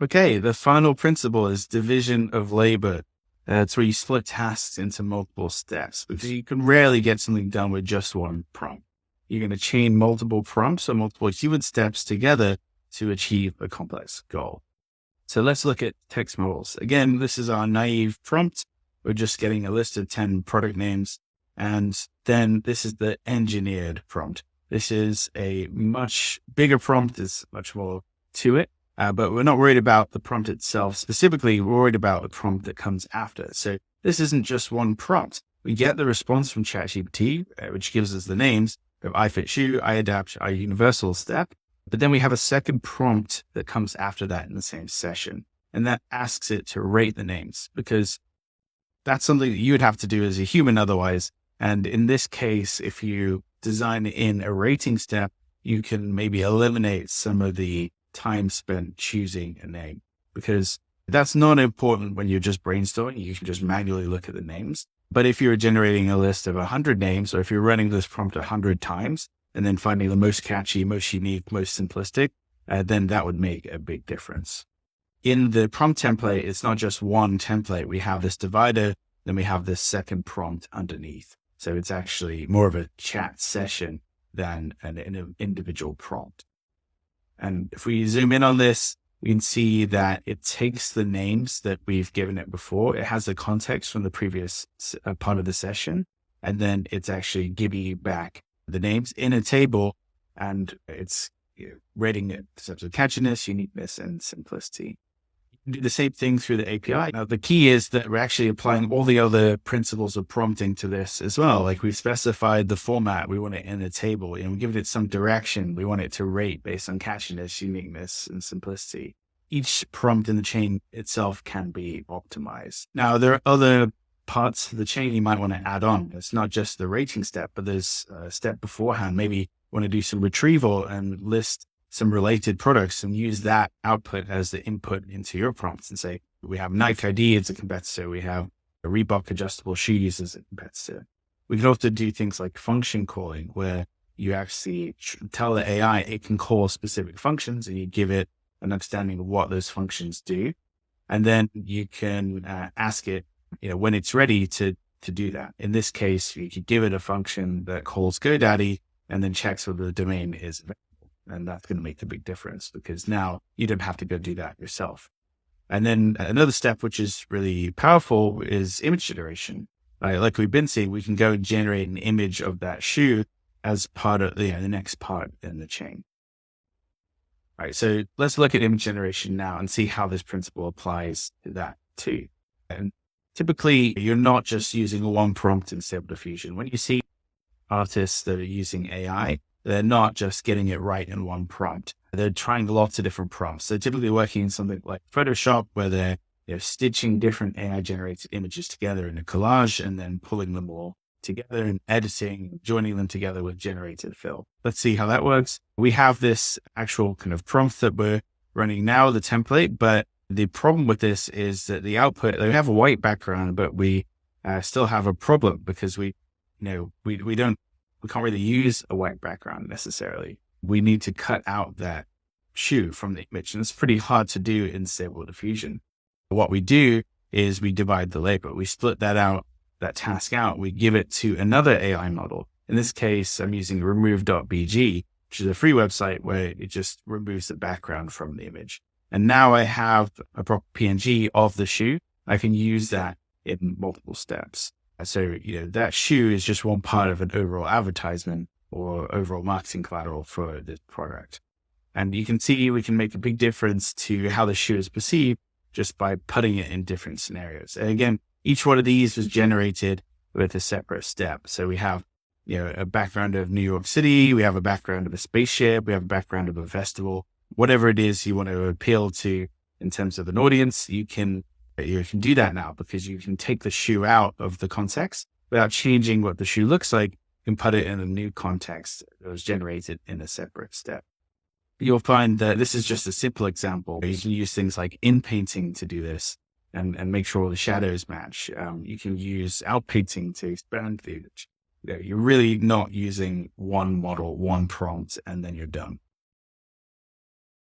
Okay, the final principle is division of labor. It's where you split tasks into multiple steps because you can rarely get something done with just one prompt. You're going to chain multiple prompts or multiple human steps together to achieve a complex goal. So let's look at text models. Again, this is our naive prompt. We're just getting a list of 10 product names. And then this is the engineered prompt. This is a much bigger prompt. There's much more to it. But we're not worried about the prompt itself. Specifically, we're worried about the prompt that comes after. So this isn't just one prompt. We get the response from ChatGPT, which gives us the names of iFitShoe, iAdapt, iUniversal step. But then we have a second prompt that comes after that in the same session. And that asks it to rate the names because that's something that you would have to do as a human otherwise. And in this case, if you design in a rating step, you can maybe eliminate some of the time spent choosing a name because that's not important when you're just brainstorming. You can just manually look at the names. But if you're generating a list of 100 names, or if you're running this prompt 100 times and then finding the most catchy, most unique, most simplistic, then that would make a big difference. In the prompt template, it's not just one template. We have this divider, then we have this second prompt underneath. So it's actually more of a chat session than an individual prompt. And if we zoom in on this, we can see that it takes the names that we've given it before. It has the context from the previous part of the session, and then it's actually giving you back the names in a table, and it's rating it in terms of catchiness, uniqueness, and simplicity. You can do the same thing through the API. Now, the key is that we're actually applying all the other principles of prompting to this as well. Like we've specified the format. We want it in a table and we give it some direction. We want it to rate based on catchiness, uniqueness, and simplicity. Each prompt in the chain itself can be optimized. Now, there are other parts of the chain you might want to add on. It's not just the rating step, but there's a step beforehand. Maybe you want to do some retrieval and list some related products and use that output as the input into your prompts and say, we have Nike ID as a competitor. We have a Reebok adjustable shoes as a competitor. We can also do things like function calling where you actually tell the AI it can call specific functions and you give it an understanding of what those functions do. And then you can ask it, when it's ready to do that. In this case, you could give it a function that calls GoDaddy and then checks whether the domain is available. And that's going to make a big difference because now you don't have to go do that yourself. And then another step, which is really powerful, is image generation. Like we've been seeing, we can go and generate an image of that shoe as part of the next part in the chain. All right, so let's look at image generation now and see how this principle applies to that too. And typically, you're not just using one prompt in Stable Diffusion. When you see artists that are using AI, they're not just getting it right in one prompt. They're trying lots of different prompts. They're typically working in something like Photoshop where they're stitching different AI-generated images together in a collage and then pulling them all together and editing, joining them together with generated fill. Let's see how that works. We have this actual kind of prompt that we're running now, the template, but the problem with this is that the output, they have a white background, but we still have a problem because we can't really use a white background necessarily. We need to cut out that shoe from the image. And it's pretty hard to do in Stable Diffusion. What we do is we divide the labor. We split that task out. We give it to another AI model. In this case, I'm using remove.bg, which is a free website where it just removes the background from the image. And now I have a proper PNG of the shoe. I can use that in multiple steps. So, that shoe is just one part of an overall advertisement or overall marketing collateral for this product. And you can see we can make a big difference to how the shoe is perceived just by putting it in different scenarios. And again, each one of these was generated with a separate step. So we have, a background of New York City. We have a background of a spaceship. We have a background of a festival. Whatever it is you want to appeal to in terms of an audience, you can do that now because you can take the shoe out of the context without changing what the shoe looks like and put it in a new context that was generated in a separate step. You'll find that this is just a simple example. You can use things like in-painting to do this and make sure all the shadows match. You can use out-painting to expand the image. You're really not using one model, one prompt, and then you're done.